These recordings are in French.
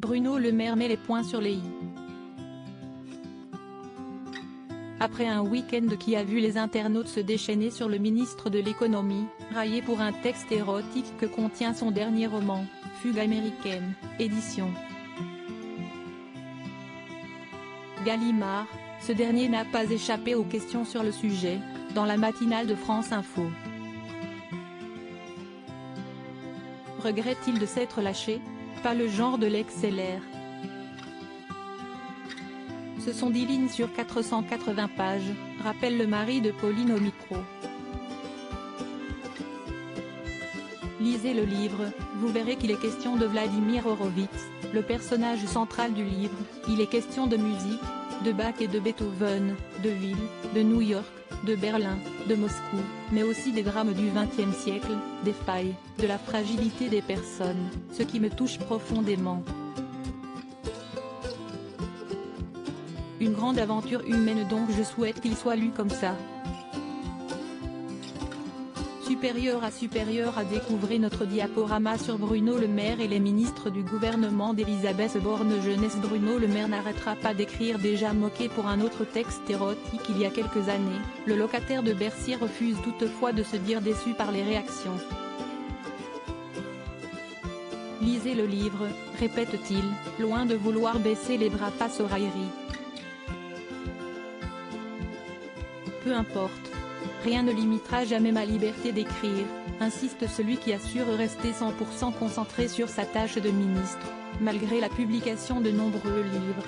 Bruno Le Maire met les points sur les i. Après un week-end qui a vu les internautes se déchaîner sur le ministre de l'économie, raillé pour un texte érotique que contient son dernier roman, Fugue américaine, édition Gallimard, ce dernier n'a pas échappé aux questions sur le sujet, dans la matinale de France Info. Regrette-t-il de s'être lâché? Pas le genre de l'ex-LR. Ce sont 10 lignes sur 480 pages, rappelle le mari de Pauline au micro. Lisez le livre, vous verrez qu'il est question de Vladimir Horowitz, le personnage central du livre. Il est question de musique, de Bach et de Beethoven, de ville, de New York, de Berlin, de Moscou, mais aussi des drames du XXe siècle, des failles, de la fragilité des personnes, ce qui me touche profondément. Une grande aventure humaine, donc je souhaite qu'il soit lu comme ça. Supérieur à découvrir notre diaporama sur Bruno Le Maire et les ministres du gouvernement d'Elisabeth Borne jeunesse. Bruno Le Maire n'arrêtera pas d'écrire. Déjà moqué pour un autre texte érotique il y a quelques années, le locataire de Bercy refuse toutefois de se dire déçu par les réactions. Lisez le livre, répète-t-il, loin de vouloir baisser les bras face aux railleries. Peu importe. Rien ne limitera jamais ma liberté d'écrire, insiste celui qui assure rester 100% concentré sur sa tâche de ministre, malgré la publication de nombreux livres.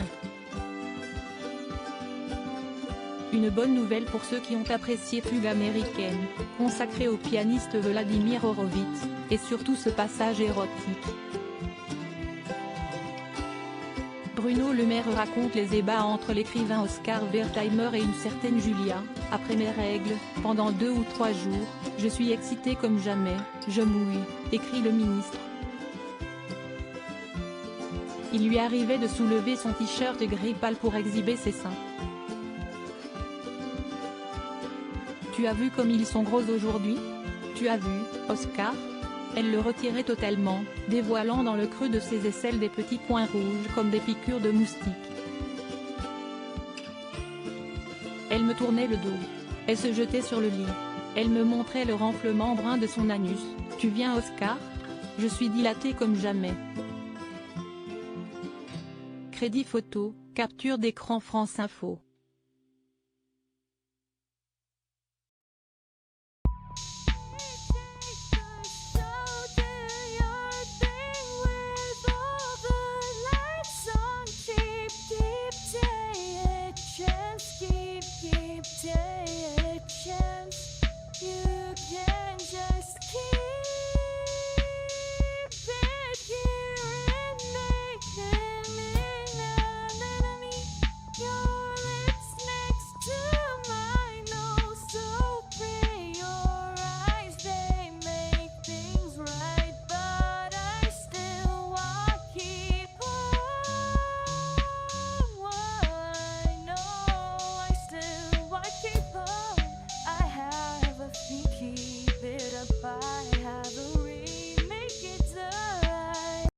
Une bonne nouvelle pour ceux qui ont apprécié Fugue américaine, consacrée au pianiste Vladimir Horowitz, et surtout ce passage érotique. Bruno Le Maire raconte les ébats entre l'écrivain Oscar Wertheimer et une certaine Julia. Après mes règles, pendant 2 ou 3 jours, je suis excité comme jamais, je mouille, écrit le ministre. Il lui arrivait de soulever son t-shirt gris pâle pour exhiber ses seins. Tu as vu comme ils sont gros aujourd'hui? Tu as vu, Oscar? Elle le retirait totalement, dévoilant dans le creux de ses aisselles des petits points rouges comme des piqûres de moustiques. Elle me tournait le dos. Elle se jetait sur le lit. Elle me montrait le renflement brun de son anus. Tu viens, Oscar? Je suis dilatée comme jamais. Crédit photo, capture d'écran France Info.